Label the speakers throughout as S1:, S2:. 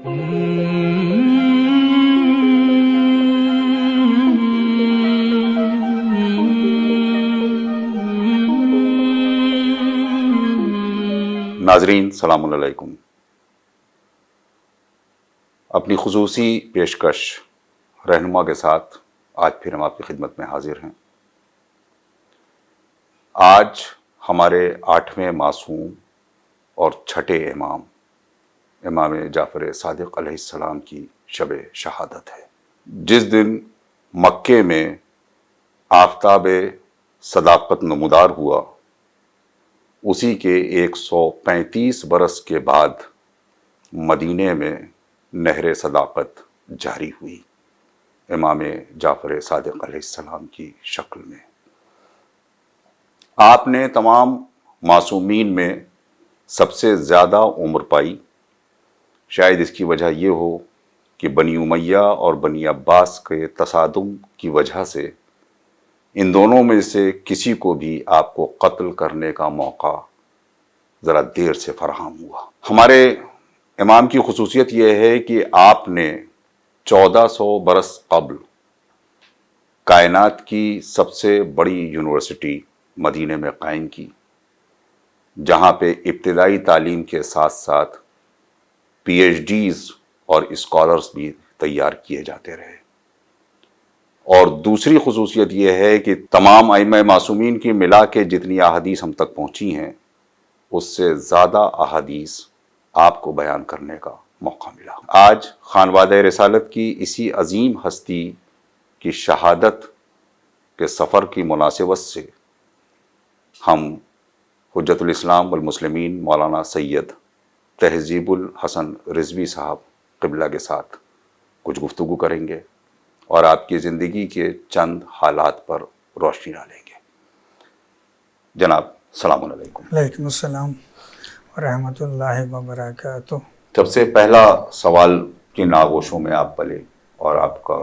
S1: ناظرین سلام علیکم. اپنی خصوصی پیشکش رہنما کے ساتھ آج پھر ہم آپ کی خدمت میں حاضر ہیں. آج ہمارے 8ویں معصوم اور چھٹے امام جعفر صادق علیہ السلام کی شب شہادت ہے. جس دن مکے میں آفتاب صداقت نمودار ہوا، اسی کے 135 برس کے بعد مدینے میں نہر صداقت جاری ہوئی امام جعفر صادق علیہ السلام کی شکل میں. آپ نے تمام معصومین میں سب سے زیادہ عمر پائی. شاید اس کی وجہ یہ ہو کہ بنی امیہ اور بنی عباس کے تصادم کی وجہ سے ان دونوں میں سے کسی کو بھی آپ کو قتل کرنے کا موقع ذرا دیر سے فراہم ہوا. ہمارے امام کی خصوصیت یہ ہے کہ آپ نے 1400 برس قبل کائنات کی سب سے بڑی یونیورسٹی مدینے میں قائم کی، جہاں پہ ابتدائی تعلیم کے ساتھ ساتھ پی ایچ ڈیز اور اسکالرز بھی تیار کیے جاتے رہے. اور دوسری خصوصیت یہ ہے کہ تمام ائمہ معصومین کی ملا کے جتنی احادیث ہم تک پہنچی ہیں، اس سے زیادہ احادیث آپ کو بیان کرنے کا موقع ملا. آج خانوادہ رسالت کی اسی عظیم ہستی کی شہادت کے سفر کی مناسبت سے ہم حجت الاسلام والمسلمین مولانا سید تہذیب الحسن رضوی صاحب قبلہ کے ساتھ کچھ گفتگو کریں گے اور آپ کی زندگی کے چند حالات پر روشنی ڈالیں گے. جناب السلام علیکم.
S2: وعلیکم السلام ورحمۃ اللہ وبرکاتہ.
S1: سب سے پہلا سوال کن آغوشوں میں آپ پلے، اور آپ کا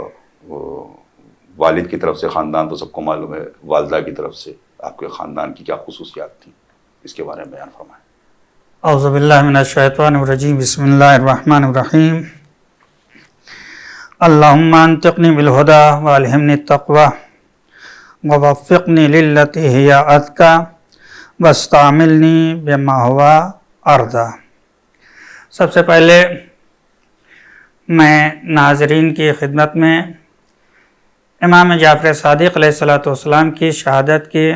S1: والد کی طرف سے خاندان تو سب کو معلوم ہے، والدہ کی طرف سے آپ کے خاندان کی کیا خصوصیات تھیں، اس کے بارے میں بیان فرمائیں.
S2: اعوذ باللہ من الشیطان الرجیم، بسم اللہ الرحمن الرحیم. اللہم انطقنی بالہدی والہمنی التقوی ووفقنی للتی ہی ازکی واستعملنی بما ہوا ارضی. سب سے پہلے میں ناظرین کی خدمت میں امام جعفر صادق علیہ السلام کی شہادت کی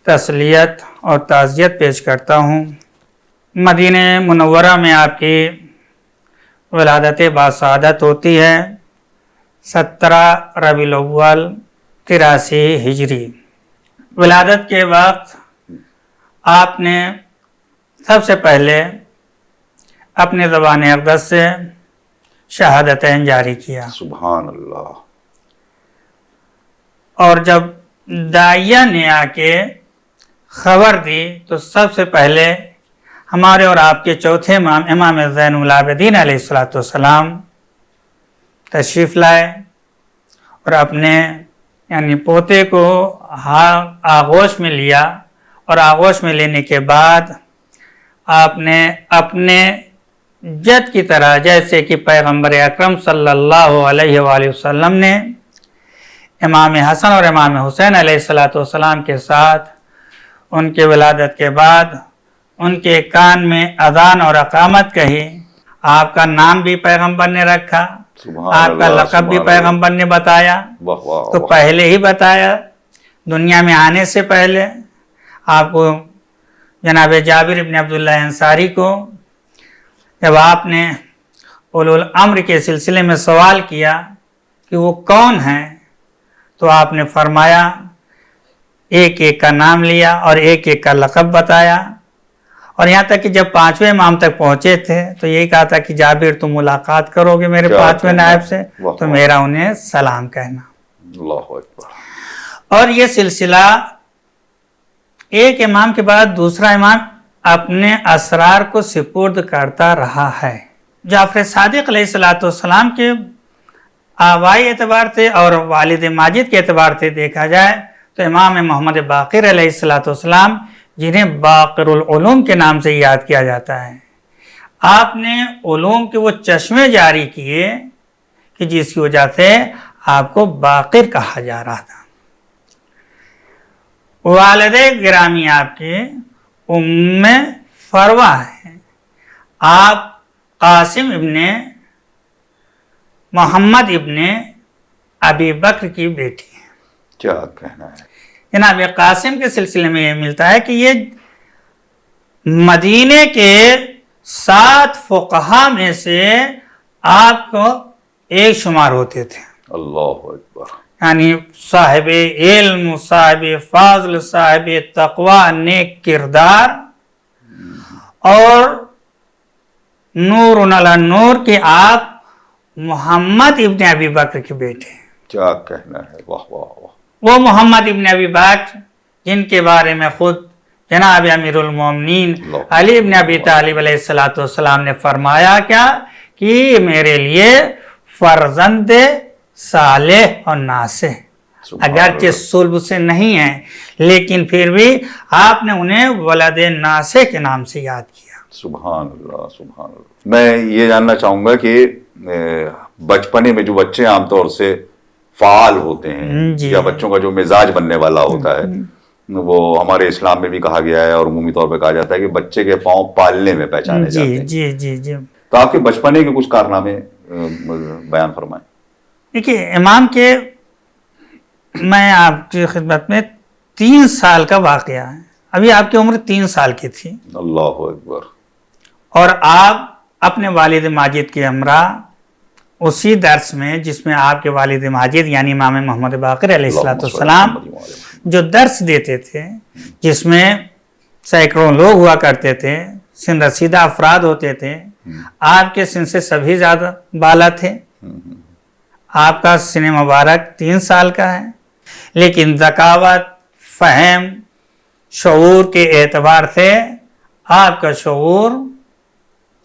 S2: تسلیت اور تعزیت پیش کرتا ہوں. مدینہ منورہ میں آپ کی ولادت باسعادت ہوتی ہے 17 ربیع الاول 83 ہجری. ولادت کے وقت آپ نے سب سے پہلے اپنے زبان اقدس سے شہادتین جاری کیا.
S1: سبحان اللہ.
S2: اور جب داعیہ نے آ کے خبر دی تو سب سے پہلے ہمارے اور آپ کے چوتھے امام امام زین العابدین علیہ السلام تشریف لائے اور اپنے یعنی پوتے کو آغوش میں لیا، اور آغوش میں لینے کے بعد آپ نے اپنے جد کی طرح، جیسے کہ پیغمبر اکرم صلی اللہ علیہ وآلہ وسلم نے امام حسن اور امام حسین علیہ السلام کے ساتھ ان کے ولادت کے بعد ان کے کان میں اذان اور اقامت کہی. آپ کا نام بھی پیغمبر نے رکھا، آپ کا لقب بھی پیغمبر نے بتایا. تو پہلے ہی بتایا، دنیا میں آنے سے پہلے آپ کو جناب جابر بن عبداللہ انصاری کو جب آپ نے اولو الامر کے سلسلے میں سوال کیا کہ وہ کون ہیں، تو آپ نے فرمایا، ایک ایک کا نام لیا اور ایک ایک کا لقب بتایا. اور یہاں تک کہ جب 5ویں امام تک پہنچے تھے تو یہی کہا تھا کہ جابر تم ملاقات کرو گے میرے 5ویں نائب سے تو میرا انہیں سلام کہنا.
S1: اللہ اکبر.
S2: اور یہ سلسلہ ایک امام کے بعد دوسرا امام اپنے اسرار کو سپرد کرتا رہا ہے. جعفر صادق علیہ السلام کے آبائی اعتبار سے اور والد ماجد کے اعتبار سے دیکھا جائے تو امام محمد باقر علیہ السلام، جنہیں باقر العلوم کے نام سے یاد کیا جاتا ہے، آپ نے علوم کے وہ چشمے جاری کیے کہ جس کی وجہ سے آپ کو باقر کہا جا رہا تھا۔ والد گرامی آپ کے ام فروہ ہیں، آپ قاسم ابن محمد ابن ابی بکر کی بیٹی ہیں۔
S1: کیا کہنا ہے؟
S2: جناب قاسم کے سلسلے میں یہ ملتا ہے کہ یہ مدینے کے 7 فقہا میں سے آپ کو ایک شمار ہوتے تھے،
S1: اللہ اکبر،
S2: یعنی صاحب علم، صاحب فضل، صاحب تقوی، نیک کردار، اور نور علی نور کے آپ محمد ابن ابی بکر کے بیٹے ہیں۔
S1: کیا کہنا ہے، واہ واہ واہ۔
S2: وہ محمد ابن ابی بکر جن کے بارے میں خود جناب امیر المومنین علی ابن ابی طالب علیہ السلام نے فرمایا کیا کہ میرے لیے فرزند صالح اور ناصح، اگرچہ صلب سے نہیں ہیں لیکن پھر بھی آپ نے انہیں ولد ناصح کے نام سے یاد کیا۔
S1: سبحان اللہ سبحان اللہ۔ میں یہ جاننا چاہوں گا کہ بچپنے میں جو بچے عام طور سے فعال ہوتے ہیں یا بچوں کا جو مزاج بننے والا ہوتا ہے، وہ ہمارے اسلام میں بھی کہا گیا ہے اور عمومی طور پہ کہا جاتا ہے کہ بچے کے پاؤں پالنے میں پہچانے جاتے ہیں۔
S2: جی جی جی۔
S1: تو آپ کے بچپنے کے کچھ کارنامے بیان فرمائیں۔
S2: دیکھیے امام کے، میں آپ کی خدمت میں 3 سال کا واقعہ ہے، ابھی آپ کی عمر 3 سال کی تھی،
S1: اللہ اکبر،
S2: اور آپ اپنے والد ماجد کے ہمراہ اسی درس میں جس میں آپ کے والد ماجد یعنی امام محمد باقر علیہ السلام جو درس دیتے تھے، جس میں سینکڑوں لوگ ہوا کرتے تھے، سن رسیدہ افراد ہوتے تھے، آپ کے سن سے سبھی زیادہ بالا تھے، آپ کا سن مبارک 3 سال کا ہے، لیکن ذکاوت، فہم، شعور کے اعتبار سے آپ کا شعور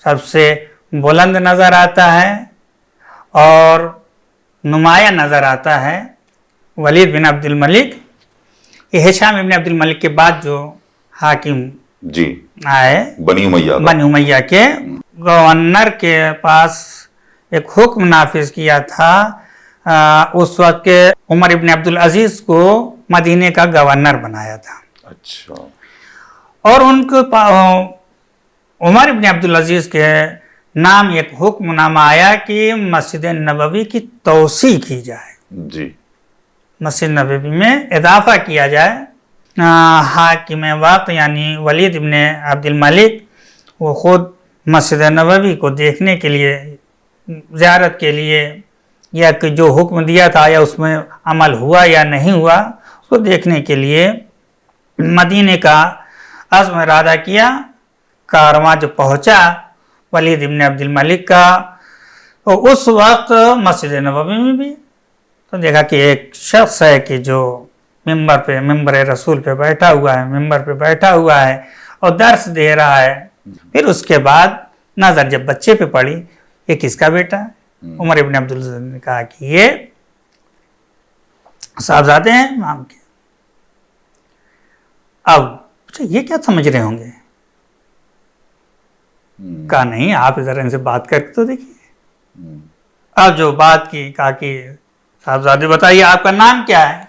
S2: سب سے بلند نظر آتا ہے اور نمایاں نظر آتا ہے۔ ولید بن عبد الملک، یہ ہشام بن عبد الملک کے بعد جو حاکم
S1: جی
S2: آئے
S1: بنی امیہ
S2: کے گورنر کے پاس ایک حکم نافذ کیا تھا، اس وقت کے عمر ابن عبدالعزیز کو مدینے کا گورنر بنایا تھا۔
S1: اچھا،
S2: اور ان کو عمر ابن عبدالعزیز کے نام ایک حکم نامہ آیا کہ مسجد نبوی کی توسیع کی جائے،
S1: جی
S2: مسجد نبوی میں اضافہ کیا جائے۔ حاکم وقت یعنی ولید ابن عبد الملک وہ خود مسجد نبوی کو دیکھنے کے لیے، زیارت کے لیے، یا کہ جو حکم دیا تھا یا اس میں عمل ہوا یا نہیں ہوا، اس کو دیکھنے کے لیے مدینے کا عزم ارادہ کیا۔ کارواں جو پہنچا ولید ابن عبد الملک کا، تو اس وقت مسجد نبوی میں بھی تو دیکھا کہ ایک شخص ہے کہ جو ممبر رسول پہ بیٹھا ہوا ہے، ممبر پہ بیٹھا ہوا ہے اور درس دے رہا ہے۔ پھر اس کے بعد نظر جب بچے پہ پڑی، یہ کس کا بیٹا ہے؟ عمر ابن عبدالعزیز نے کہا کہ یہ صاحبزادے ہیں امام کے۔ اب یہ کیا سمجھ رہے ہوں گے؟ کہا نہیں، آپ ذرا ان سے بات کر کے تو دیکھیے۔ اب جو بات کی، کہا کہ صاحبزادے بتائیے آپ کا نام کیا ہے،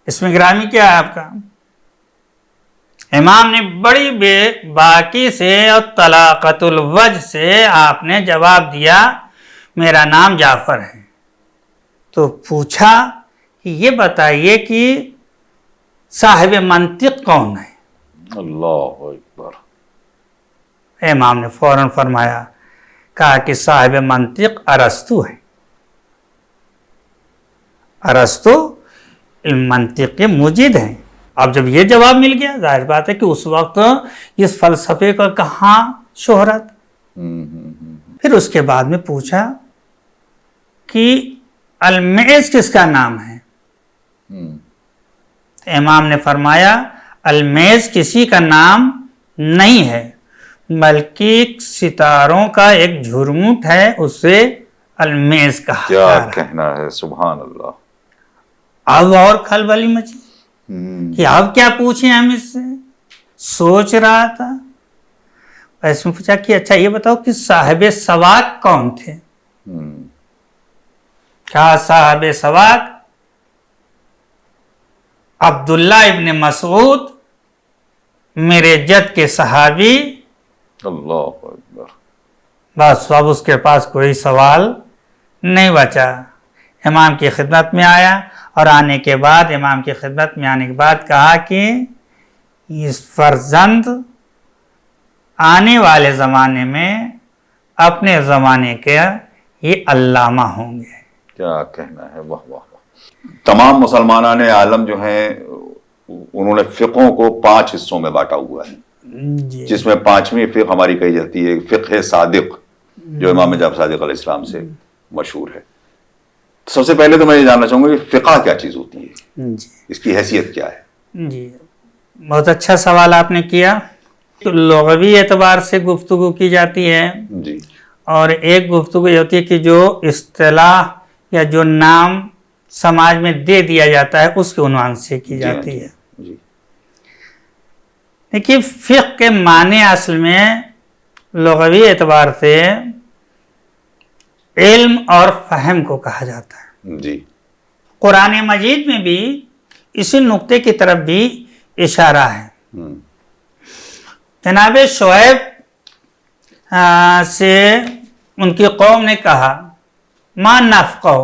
S2: اسم گرامی کیا ہے آپ کا؟ امام نے بڑی بے باکی سے اور طلاقت الوجہ سے آپ نے جواب دیا میرا نام جعفر ہے۔ تو پوچھا کہ یہ بتائیے کہ صاحب منطق کون ہے؟
S1: اللہ اکبر۔
S2: امام نے فوراً فرمایا، کہا کہ صاحب منطق ارسطو ہے۔ ارسطو علم منطق کے موجد ہیں۔ اب جب یہ جواب مل گیا، ظاہر بات ہے کہ اس وقت اس فلسفے کا کہاں شہرت۔ پھر اس کے بعد میں پوچھا کہ المیز کس کا نام ہے؟ امام نے فرمایا المیز کسی کا نام نہیں ہے، بلکہ ستاروں کا ایک جھرمٹ ہے، اسے المیز کہا جا رہا ہے۔
S1: کیا کہنا ہے، سبحان اللہ۔
S2: اب اور کھلبلی مچی کہ اب کیا پوچھیں ہم اس سے، سوچ رہا تھا۔ اس میں پوچھا کہ اچھا یہ بتاؤ کہ صاحب سواق کون تھے؟ کہا صاحب سواق عبداللہ ابن مسعود، میرے جد کے صحابی.
S1: اللہ اکبر.
S2: بس اب اس کے پاس کوئی سوال نہیں بچا. امام کی خدمت میں آیا اور آنے کے بعد امام کی خدمت میں آنے کے بعد کہا کہ اس فرزند آنے والے زمانے میں اپنے زمانے کے یہ علامہ ہوں گے.
S1: کیا کہنا ہے. واہ واہ واہ. تمام مسلمانان عالم جو ہیں انہوں نے فقہوں کو 5 حصوں میں بانٹا ہوا ہے،
S2: جی
S1: جس میں 5ویں فقہ ہماری کہی جاتی ہے فقہ صادق، جو امام جعفر صادق علیہ السلام سے مشہور ہے. سب سے پہلے تو میں یہ جاننا چاہوں گا کہ فقہ کیا چیز ہوتی ہے،
S2: جی
S1: اس کی حیثیت کیا ہے؟
S2: جی بہت اچھا سوال آپ نے کیا. لغوی اعتبار سے گفتگو کی جاتی ہے،
S1: جی
S2: اور ایک گفتگو یہ ہوتی ہے کہ جو اصطلاح یا جو نام سماج میں دے دیا جاتا ہے اس کے عنوان سے کی جاتی ہے.
S1: جی
S2: دیکھیے فقہ کے معنی اصل میں لغوی اعتبار سے علم اور فہم کو کہا جاتا ہے.
S1: جی
S2: قرآن مجید میں بھی اسی نقطے کی طرف بھی اشارہ ہے. جناب شعیب سے ان کی قوم نے کہا ما نفقہ،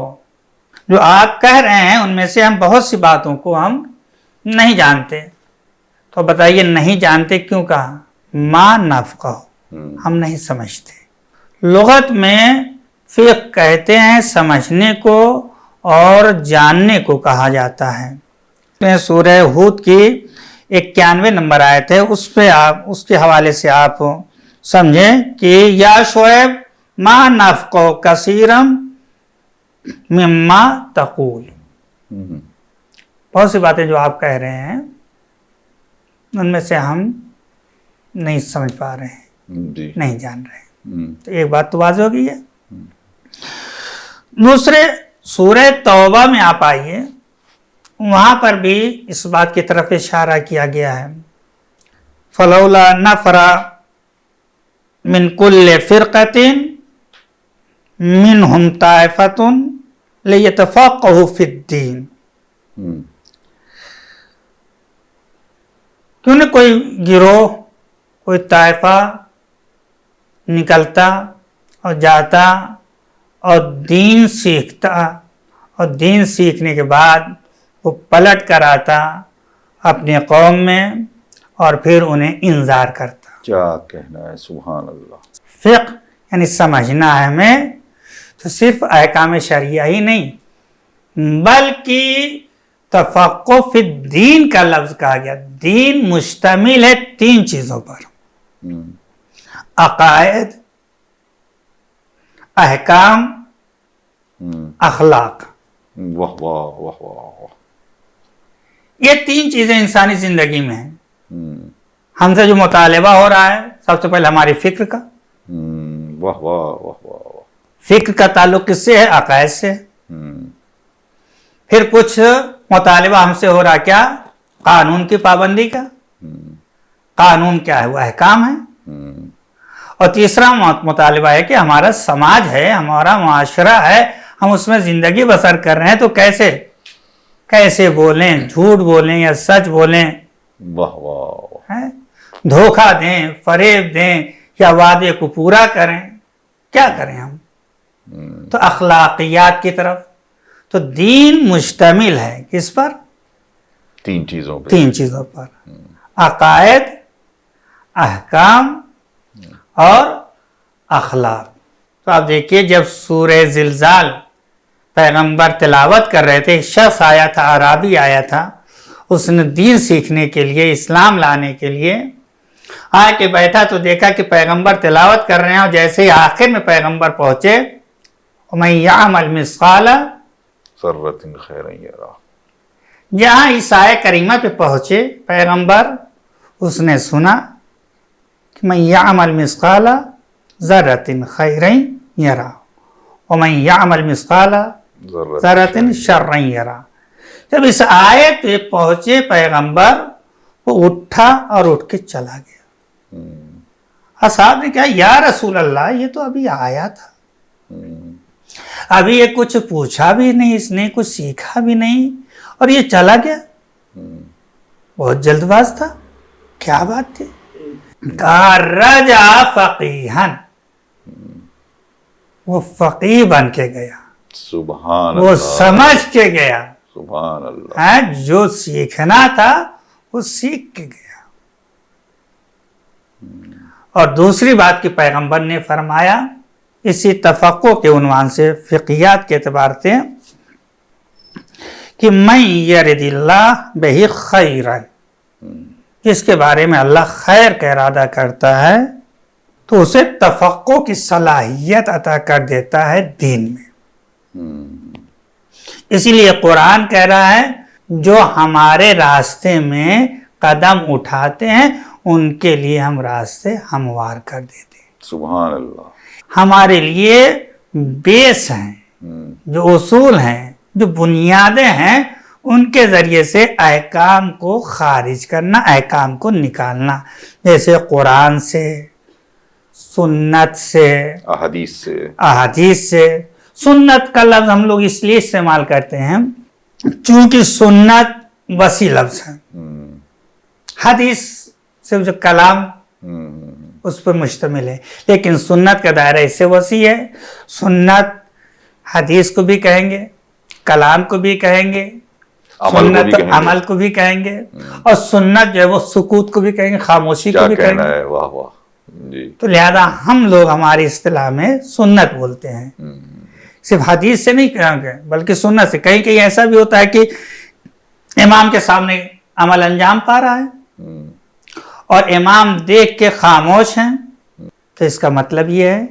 S2: جو آپ کہہ رہے ہیں ان میں سے ہم بہت سی باتوں کو ہم نہیں جانتے. تو بتائیے نہیں جانتے کیوں کہا؟ ما نفقہ، ہم نہیں سمجھتے. لغت میں فقہ کہتے ہیں سمجھنے کو اور جاننے کو کہا جاتا ہے. سورہ ہود کی 91 نمبر آیت ہے، اس پہ آپ اس کے حوالے سے آپ سمجھیں کہ یا شعیب ما نفقہ کثیرا مما تقول. بہت سی باتیں جو آپ کہہ رہے ہیں ان میں سے ہم نہیں سمجھ پا رہے ہیں،
S1: جی
S2: نہیں جان رہے ہیں. تو ایک بات تو واضح ہو گئی ہے. دوسرے سورہ توبہ میں آپ آئیے، وہاں پر بھی اس بات کی طرف اشارہ کیا گیا ہے. فلولا نفر من کل فرقۃ منہم طائفۃ لیتفقہوا فی الدین. کیوں نہ کوئی گروہ، کوئی طائفہ نکلتا اور جاتا اور دین سیکھتا، اور دین سیکھنے کے بعد وہ پلٹ کر آتا اپنے قوم میں اور پھر انہیں انذار کرتا.
S1: کیا کہنا ہے. سبحان اللہ.
S2: فقہ یعنی سمجھنا ہے ہمیں، تو صرف احکام شرعیہ ہی نہیں بلکہ تفقہ فی الدین کا لفظ کہا گیا. دین مشتمل ہے 3 چیزوں پر: عقائد، احکام، اخلاق.
S1: واہ واہ واہ واہ.
S2: یہ 3 چیزیں انسانی زندگی میں ہیں. ہم سے جو مطالبہ ہو رہا ہے سب سے پہلے ہماری فکر کا.
S1: واہ واہ واہ واہ.
S2: فکر کا تعلق کس سے ہے؟ عقائد سے. پھر کچھ مطالبہ ہم سے ہو رہا کیا؟ قانون کی پابندی کا. قانون کیا ہے؟ وہ احکام ہے. اور تیسرا مطالبہ ہے کہ ہمارا سماج ہے، ہمارا معاشرہ ہے، ہم اس میں زندگی بسر کر رہے ہیں تو کیسے بولیں، جھوٹ بولیں یا سچ بولیں،
S1: واہ واہ.
S2: دھوکہ دیں، فریب دیں یا وعدے کو پورا کریں، کیا کریں ہم؟ تو اخلاقیات کی طرف. تو دین مشتمل ہے کس پر؟
S1: 3 چیزوں پہ.
S2: 3 چیزوں پر: عقائد، احکام اور اخلاق. تو آپ دیکھیے جب سورہ زلزال پیغمبر تلاوت کر رہے تھے، ایک شخص آیا تھا، اعرابی آیا تھا، اس نے دین سیکھنے کے لیے، اسلام لانے کے لیے آ کے بیٹھا تو دیکھا کہ پیغمبر تلاوت کر رہے ہیں، اور جیسے ہی آخر میں پیغمبر پہنچے وَمَن يَعْمَلْ مِثْقَالَ
S1: ذَرَّةٍ خَيْرًا يَرَهُ،
S2: جہاں اس آیے کریمہ پہ پہنچے پیغمبر، اس نے سنا کہ مَن يَعْمَلْ مِثْقَالَ ذَرَّةٍ خَيْرًا يَرَهُ وَمَن يَعْمَلْ مِثْقَالَ ذَرَّةٍ شَرًّا يَرَهُ. جب اس آیت پہ پہنچے پیغمبر، وہ اٹھا اور اٹھ کے چلا گیا. اصحاب نے کہا یا رسول اللہ یہ تو ابھی آیا تھا، ابھی یہ کچھ پوچھا بھی نہیں، اس نے کچھ سیکھا بھی نہیں اور یہ چلا گیا، بہت جلد باز تھا، کیا بات تھی؟ کہا رجع فقیہن، وہ فقیہ بن کے گیا،
S1: سبحان
S2: وہ
S1: اللہ،
S2: سمجھ کے گیا،
S1: سبحان اللہ،
S2: جو سیکھنا تھا وہ سیکھ کے گیا۔ اور دوسری بات کہ پیغمبر نے فرمایا اسی تفقہ کے عنوان سے فقہیات کے اعتبار سے کہ من یرد اللہ بہ خیرا، جس کے بارے میں اللہ خیر کا ارادہ کرتا ہے تو اسے تفقہ کی صلاحیت عطا کر دیتا ہے دین میں۔ اسی لیے قرآن کہہ رہا ہے جو ہمارے راستے میں قدم اٹھاتے ہیں ان کے لیے ہم راستے ہموار کر دیتے ہیں۔
S1: سبحان اللہ،
S2: ہمارے لیے بیس ہیں، جو اصول ہیں، جو بنیادیں ہیں، ان کے ذریعے سے احکام کو خارج کرنا، احکام کو نکالنا، جیسے قرآن سے، سنت سے، احادیث سے۔ سنت کا لفظ ہم لوگ اس لیے استعمال کرتے ہیں چونکہ سنت وسیع لفظ ہے، حدیث صرف جو کلام اس پر مشتمل ہے، لیکن سنت کا دائرہ اس سے وسیع ہے۔ سنت حدیث کو بھی کہیں گے، کلام کو بھی کہیں گے، سنت عمل کو بھی کہیں گے، اور سنت جو ہے وہ سکوت کو بھی کہیں گے، خاموشی کو بھی کہیں گے۔
S1: واہ واہ جی۔
S2: تو لہذا ہم لوگ ہماری اصطلاح میں سنت بولتے ہیں، صرف حدیث سے نہیں کہیں گے بلکہ سنت سے۔ کہیں کہیں ایسا بھی ہوتا ہے کہ امام کے سامنے عمل انجام پا رہا ہے اور امام دیکھ کے خاموش ہیں، تو اس کا مطلب یہ ہے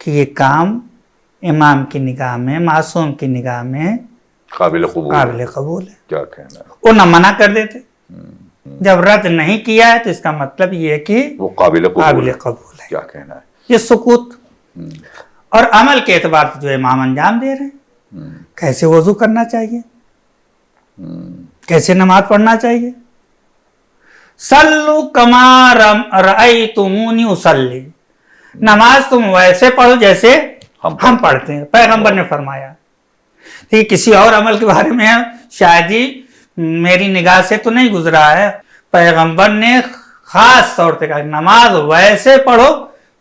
S2: کہ یہ کام امام کی نگاہ میں، معصوم کی نگاہ میں
S1: قابل
S2: قبول ہے۔
S1: کیا کہنا ہے،
S2: وہ نہ منع کر دیتے، جب رد نہیں کیا ہے تو اس کا مطلب یہ ہے کہ
S1: وہ قابل
S2: قبول ہے۔
S1: کیا کہنا ہے،
S2: یہ سکوت۔ اور عمل کے اعتبار سے جو امام انجام دے رہے ہیں، کیسے وضو کرنا چاہیے، کیسے نماز پڑھنا چاہیے، صلو کما رأیتمونی اصلی، نماز تم ویسے پڑھو جیسے ہم پڑھتے ہیں، پیغمبر نے فرمایا۔ کہ کسی اور عمل کے بارے میں شاید ہی میری نگاہ سے تو نہیں گزرا ہے، پیغمبر نے خاص طور پہ کہا نماز ویسے پڑھو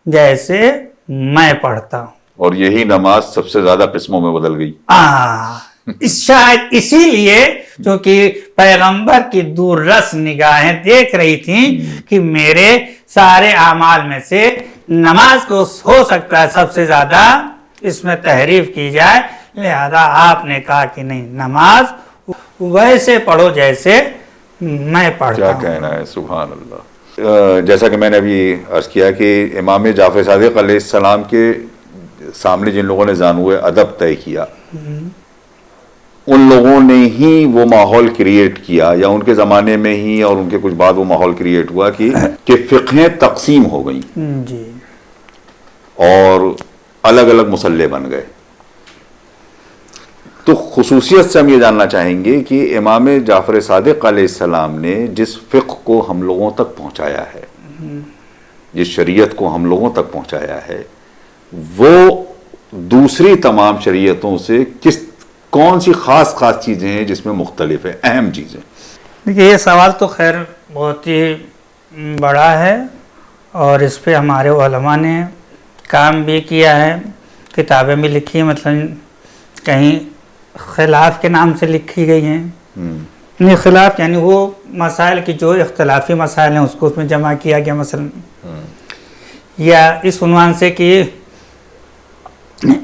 S2: جیسے میں پڑھتا ہوں۔
S1: اور یہی نماز سب سے زیادہ قسموں میں بدل گئی۔
S2: شاید اسی لیے کیونکہ پیغمبر کی دور رس نگاہیں دیکھ رہی تھیں کہ میرے سارے اعمال میں سے نماز کو ہو سکتا ہے سب سے زیادہ اس میں تحریف کی جائے، لہذا آپ نے کہا کہ نہیں، نماز ویسے پڑھو جیسے میں پڑھتا ہوں۔
S1: کیا کہنا ہے، سبحان اللہ۔ جیسا کہ میں نے ابھی عرض کیا کہ امام جعفر صادق علیہ السلام کے سامنے جن لوگوں نے زانوئے ادب طے کیا، ان لوگوں نے ہی وہ ماحول کریٹ کیا، یا ان کے زمانے میں ہی اور ان کے کچھ بعد وہ ماحول کریٹ ہوا کہ فقہیں تقسیم ہو گئیں
S2: جی،
S1: اور الگ الگ مسلح بن گئے۔ تو خصوصیت سے ہم یہ جاننا چاہیں گے کہ امام جعفر صادق علیہ السلام نے جس فقہ کو ہم لوگوں تک پہنچایا ہے، جس شریعت کو ہم لوگوں تک پہنچایا ہے، وہ دوسری تمام شریعتوں سے کون سی خاص چیزیں ہیں جس میں مختلف ہیں، اہم چیزیں؟
S2: دیکھیے یہ سوال تو خیر بہت ہی بڑا ہے اور اس پہ ہمارے علماء نے کام بھی کیا ہے، کتابیں بھی لکھی ہیں، مثلا کہیں خلاف کے نام سے لکھی گئی ہیں۔ یعنی خلاف یعنی وہ مسائل کی جو اختلافی مسائل ہیں اس کو اس میں جمع کیا گیا، مثلا یا اس عنوان سے کہ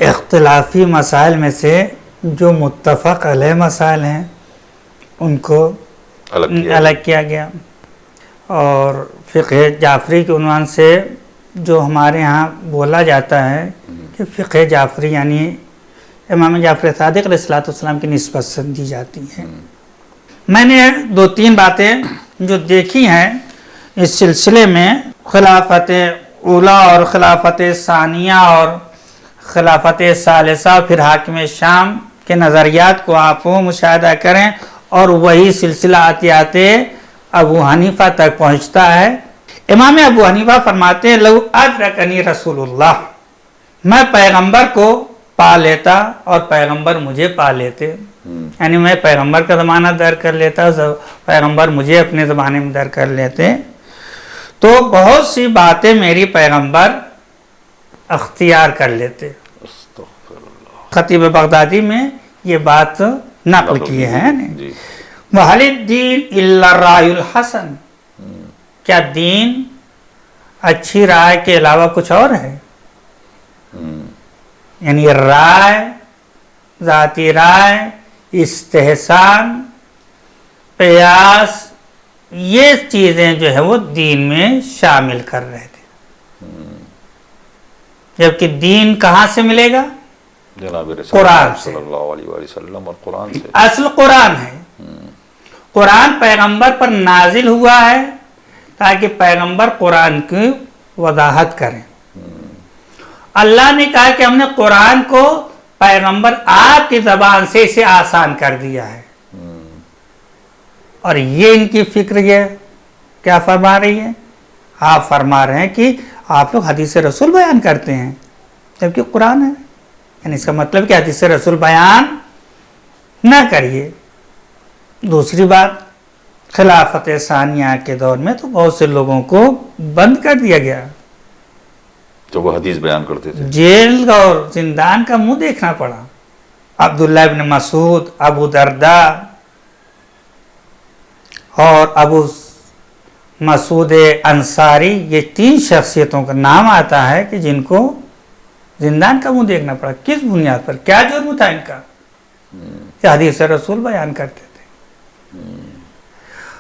S2: اختلافی مسائل میں سے جو متفق علیہ مسائل ہیں ان کو الگ کیا گیا۔ اور فقہ جعفری کے عنوان سے جو ہمارے ہاں بولا جاتا ہے کہ فقہ جعفری یعنی امام جعفر صادق علیہ السلام کی نسبت سے دی جاتی ہیں۔ میں نے 2-3 باتیں جو دیکھی ہیں اس سلسلے میں، خلافت اولا اور خلافت ثانیہ اور خلافت ثالثہ، پھر حاکم شام کے نظریات کو آپ مشاہدہ کریں اور وہی سلسلہ آتے آتے ابو حنیفہ تک پہنچتا ہے۔ امام ابو حنیفہ فرماتے ہیں لو ادرکنی رسول اللہ، میں پیغمبر کو پا لیتا اور پیغمبر مجھے پا لیتے، یعنی میں پیغمبر کا زمانہ در کر لیتا، پیغمبر مجھے اپنے زمانے میں در کر لیتے، تو بہت سی باتیں میری پیغمبر اختیار کر لیتے۔ خطیب بغدادی میں یہ بات نقل کی ہے۔
S1: جی۔
S2: وَهَلِ الدِّينُ إِلَّا الرَّائِيُ الْحَسَنُ، کیا دین اچھی رائے کے علاوہ کچھ اور ہے؟ یعنی رائے، ذاتی رائے، استحسان، قیاس، یہ چیزیں جو ہے وہ دین میں شامل کر رہے تھے، جبکہ دین کہاں سے ملے گا؟
S1: جناب رسول
S2: قرآن سے،
S1: صلی اللہ علیہ وآلہ وسلم، اور قرآن سے۔
S2: اصل قرآن ہے۔ قرآن پیغمبر پر نازل ہوا ہے تاکہ پیغمبر قرآن کی وضاحت کریں۔ اللہ نے کہا کہ ہم نے قرآن کو پیغمبر آپ کی زبان سے اسے آسان کر دیا ہے، اور یہ ان کی فکر یہ کیا فرما رہی ہے؟ آپ فرما رہے ہیں کہ آپ لوگ حدیث رسول بیان کرتے ہیں جبکہ قرآن ہے، یعنی اس کا مطلب کہ حدیث رسول بیان نہ کریے۔ دوسری بات، خلافت ثانیہ کے دور میں تو بہت سے لوگوں کو بند کر دیا گیا،
S1: تو وہ حدیث بیان کرتے تھے،
S2: جیل اور زندان کا منہ دیکھنا پڑا۔ عبداللہ ابن مسعود، ابو درداء اور ابو مسعود انصاری، یہ تین شخصیتوں کا نام آتا ہے کہ جن کو زندان کا منہ دیکھنا پڑا۔ کس بنیاد پر؟ کیا جرم تھا ان کا؟ کہ حدیث رسول بیان کرتے تھے۔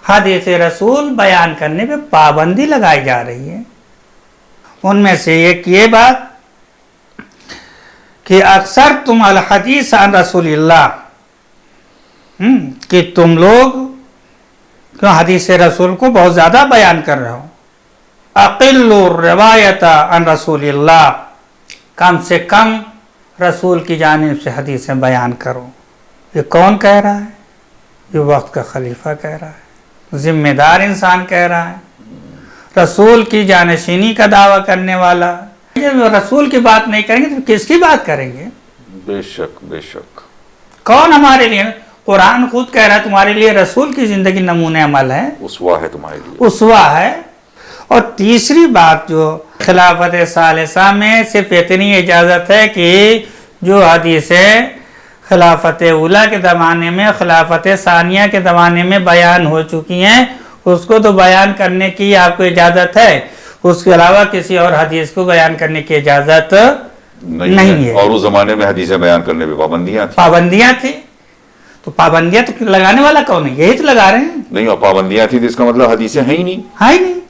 S2: حدیث رسول بیان کرنے پہ پابندی لگائی جا رہی ہے۔ ان میں سے ایک یہ بات کہ اکثر تم الحدیث عن رسول اللہ، کہ تم لوگ کیوں حدیث رسول کو بہت زیادہ بیان کر رہے ہو۔ اقل روایت عن رسول اللہ، کم سے کم رسول کی جانب سے حدیثیں بیان کرو۔ یہ کون کہہ رہا ہے؟ یہ وقت کا خلیفہ کہہ رہا ہے، ذمہ دار انسان کہہ رہا ہے، رسول کی جانشینی کا دعویٰ کرنے والا۔ جب رسول کی بات نہیں کریں گے تو کس کی بات کریں گے؟
S1: بے شک بے شک۔
S2: کون ہمارے لیے؟ قرآن خود کہہ رہا ہے تمہارے لیے رسول کی زندگی نمونہ عمل ہے،
S1: اسوہ ہے تمہارے لیے،
S2: اسوہ ہے۔ اور تیسری بات جو خلافت ثالثہ میں صرف اتنی اجازت ہے کہ جو حدیثیں خلافت اولیٰ کے زمانے میں، خلافت ثانیہ کے زمانے میں بیان ہو چکی ہیں، اس کو تو بیان کرنے کی آپ کو اجازت ہے، اس کے علاوہ کسی اور حدیث کو بیان کرنے کی اجازت نہیں ہے۔
S1: اور اس زمانے میں حدیثیں بیان کرنے پہ پابندیاں تھیں،
S2: پابندیاں تھیں، تو پابندیاں تو لگانے والا کون ہے؟ یہی تو لگا رہے ہیں۔
S1: نہیں، اور پابندیاں تھیں تو اس کا مطلب حدیثیں ہیں ہی نہیں۔
S2: ہاں ہی نہیں،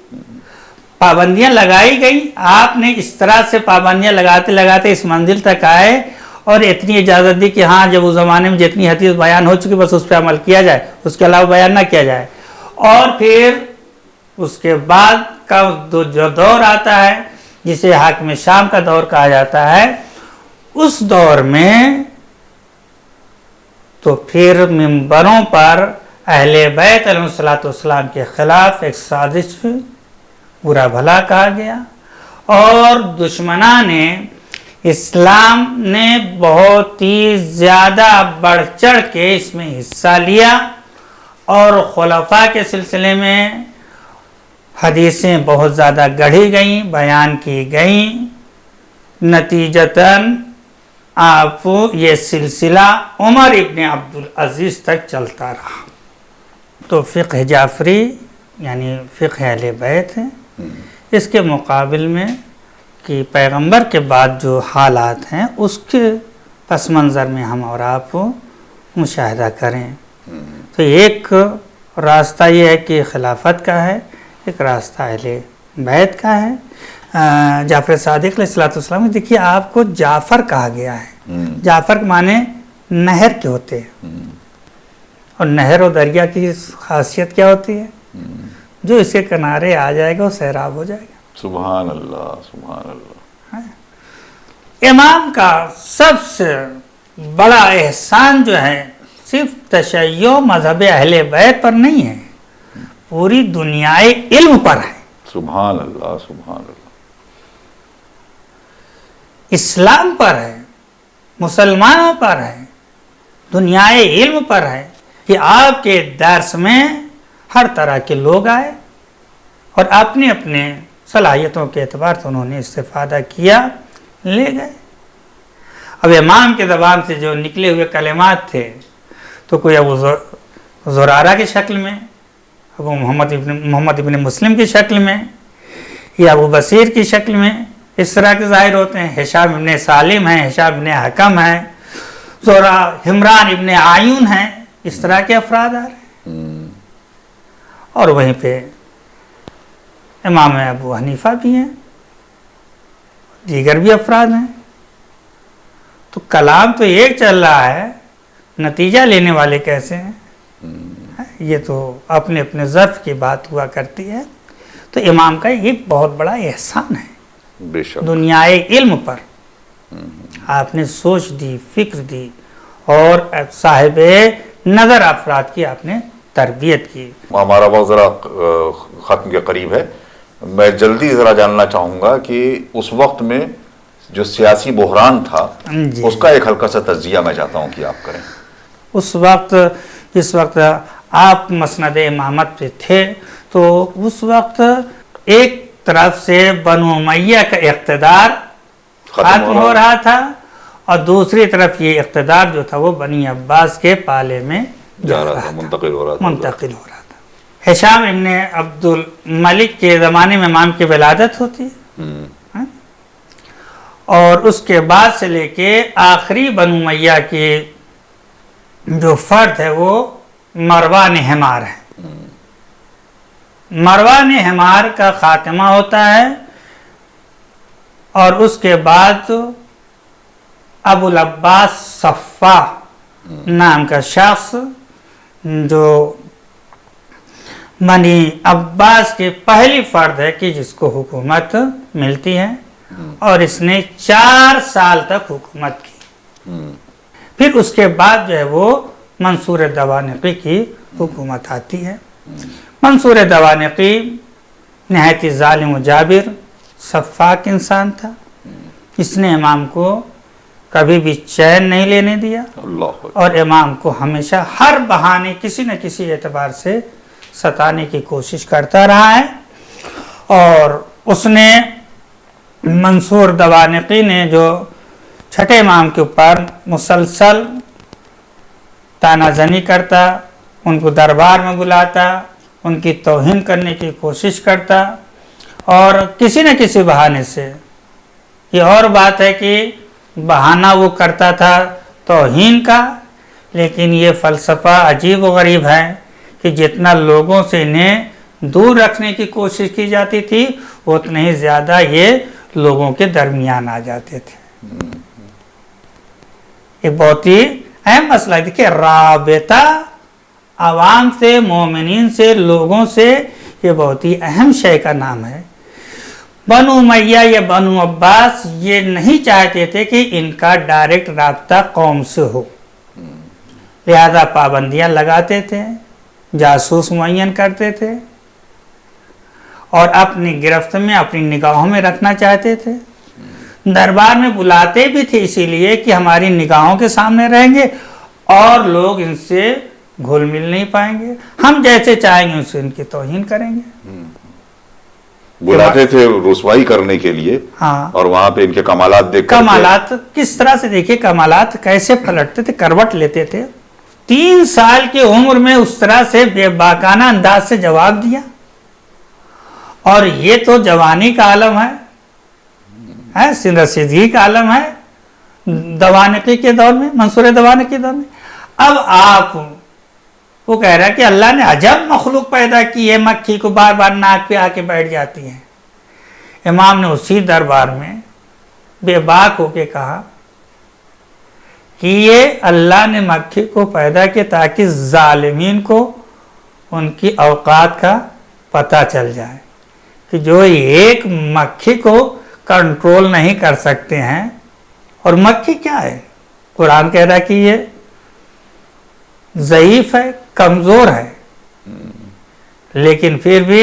S2: پابندیاں لگائی گئی، آپ نے اس طرح سے پابندیاں لگاتے لگاتے اس منزل تک آئے اور اتنی اجازت دی کہ ہاں جب اس زمانے میں جتنی حدیث بیان ہو چکی بس اس پہ عمل کیا جائے، اس کے علاوہ بیان نہ کیا جائے۔ اور پھر اس کے بعد کا جو دور آتا ہے جسے حاکم شام کا دور کہا جاتا ہے، اس دور میں تو پھر منبروں پر اہل بیت علیہ الصلوۃ والسلام کے خلاف ایک سازش برا بھلا کہا گیا، اور دشمنان اسلام نے بہت ہی زیادہ بڑھ چڑھ کے اس میں حصہ لیا، اور خلفاء کے سلسلے میں حدیثیں بہت زیادہ گڑھی گئیں، بیان کی گئیں، نتیجتاً آپ یہ سلسلہ عمر ابن عبدالعزیز تک چلتا رہا۔ تو فقہ جعفری یعنی فقہ اہل بیت ہے، اس کے مقابل میں کہ پیغمبر کے بعد جو حالات ہیں اس کے پس منظر میں ہم اور آپ مشاہدہ کریں تو ایک راستہ یہ ہے کہ خلافت کا ہے، ایک راستہ اہل بیت کا ہے۔ جعفر صادق علیہ السلام، دیکھیے آپ کو جعفر کہا گیا ہے، جعفر کے معنی نہر کے ہوتے ہیں، اور نہر و دریا کی خاصیت کیا ہوتی ہے؟ جو اس کے کنارے آ جائے گا وہ سیراب ہو جائے گا۔
S1: سبحان اللہ سبحان اللہ۔
S2: امام کا سب سے بڑا احسان جو ہے صرف تشیع مذہب اہل بیت پر نہیں ہے، پوری دنیا علم پر ہے۔
S1: سبحان اللہ سبحان اللہ.
S2: اسلام پر ہے، مسلمانوں پر ہے، دنیائے علم پر ہے کہ آپ کے درس میں ہر طرح کے لوگ آئے اور اپنے اپنے صلاحیتوں کے اعتبار سے انہوں نے استفادہ کیا، لے گئے. اب امام کے زبان سے جو نکلے ہوئے کلمات تھے تو کوئی ابو زرارہ کی شکل میں، ابو محمد ابن مسلم کی شکل میں، یا ابو بصیر کی شکل میں اس طرح کے ظاہر ہوتے ہیں. ہشام ابن سالم ہیں، ہشام ابن حکم ہیں، حمران ابن عیون ہیں، اس طرح کے افراد آ رہے ہیں. اور وہیں پہ امام ابو حنیفہ بھی ہیں، دیگر بھی افراد ہیں. تو کلام تو ایک چل رہا ہے، نتیجہ لینے والے کیسے ہیں؟ یہ تو اپنے اپنے ظرف کی بات ہوا کرتی ہے. تو امام کا ایک بہت بڑا احسان ہے
S1: بے شک.
S2: دنیائے علم پر. آپ نے سوچ دی، فکر دی، اور صاحب نظر افراد کی آپ نے تربیت کی.
S1: ہمارا وقت ذرا ختم کے قریب ہے. میں جلدی ذرا جاننا چاہوں گا کہ اس وقت میں جو سیاسی بحران تھا
S2: جی.
S1: اس کا ایک ہلکا سا تجزیہ میں چاہتا ہوں کہ آپ کریں.
S2: اس وقت جس وقت آپ مسند امامت پہ تھے تو اس وقت ایک طرف سے بنو امیہ کا اقتدار ختم ہو رہا تھا اور دوسری طرف یہ اقتدار جو تھا وہ بنی عباس کے پالے میں
S1: جا رہا تھا، منتقل ہو رہا تھا.
S2: ہشام ابن عبد الملک کے زمانے میں امام کی ولادت ہوتی ہے، اور اس کے بعد سے لے کے آخری بنو امیہ کی جو فرد ہے وہ مروان حمار ہے. مروان حمار کا خاتمہ ہوتا ہے اور اس کے بعد ابو العباس صفا نام کا شخص جو بنی عباس کی پہلی فرد ہے کہ جس کو حکومت ملتی ہے، اور اس نے 4 سال تک حکومت کی. پھر اس کے بعد جو ہے وہ منصور دوانقی کی حکومت آتی ہے. منصور دوانقی نہایت ظالم و جابر سفاک انسان تھا. اس نے امام کو کبھی بھی چین نہیں لینے دیا اور امام کو ہمیشہ ہر بہانے کسی نہ کسی اعتبار سے ستانے کی کوشش کرتا رہا ہے. اور اس نے منصور دوانقی نے جو چھٹے امام کے اوپر مسلسل تانا زنی کرتا، ان کو دربار میں بلاتا، ان کی توہین کرنے کی کوشش کرتا، اور کسی نہ کسی بہانے سے. یہ اور بات ہے کہ بہانہ وہ کرتا تھا توہین کا، لیکن یہ فلسفہ عجیب و غریب ہے کہ جتنا لوگوں سے انہیں دور رکھنے کی کوشش کی جاتی تھی اتنے ہی زیادہ یہ لوگوں کے درمیان آ جاتے تھے. ایک بہت ہی اہم مسئلہ ہے. دیکھیں، رابطہ عوام سے، مومنین سے، لوگوں سے، یہ بہت ہی اہم شے کا نام ہے. بنو امیہ یا بنو عباس یہ نہیں چاہتے تھے کہ ان کا ڈائریکٹ رابطہ قوم سے ہو، لہذا پابندیاں لگاتے تھے، جاسوس معین کرتے تھے، اور اپنی گرفت میں، اپنی نگاہوں میں رکھنا چاہتے تھے. دربار میں بلاتے بھی تھے اسی لیے کہ ہماری نگاہوں کے سامنے رہیں گے اور لوگ ان سے گھل مل نہیں پائیں گے، ہم جیسے چاہیں گے اسے ان کی توہین کریں گے.
S1: بلاتے تھے رسوائی کرنے کے لیے.
S2: ہاں.
S1: اور وہاں پہ ان کے کمالات دیکھ
S2: کمالات کس طرح سے دیکھیے، کمالات کیسے پلٹتے تھے، کروٹ لیتے تھے. 3 سال کی عمر میں اس طرح سے بے باکانہ انداز سے جواب دیا، اور یہ تو جوانی کا عالم ہے، سن رسیدگی کا عالم ہے دوانقی کے دور میں، منصور دوانقی کے دور میں. اب آپ وہ کہہ رہا ہے کہ اللہ نے عجب مخلوق پیدا کی ہے، مکھی کو بار بار ناک پہ آ کے بیٹھ جاتی ہے. امام نے اسی دربار میں بے باک ہو کے کہا کہ یہ اللہ نے مکھی کو پیدا کیا تاکہ ظالمین کو ان کی اوقات کا پتہ چل جائے کہ جو ایک مکھی کو کنٹرول نہیں کر سکتے ہیں. اور مکھی کیا ہے؟ قرآن کہہ رہا ہے کہ یہ ضعیف ہے، کمزور ہے، لیکن پھر بھی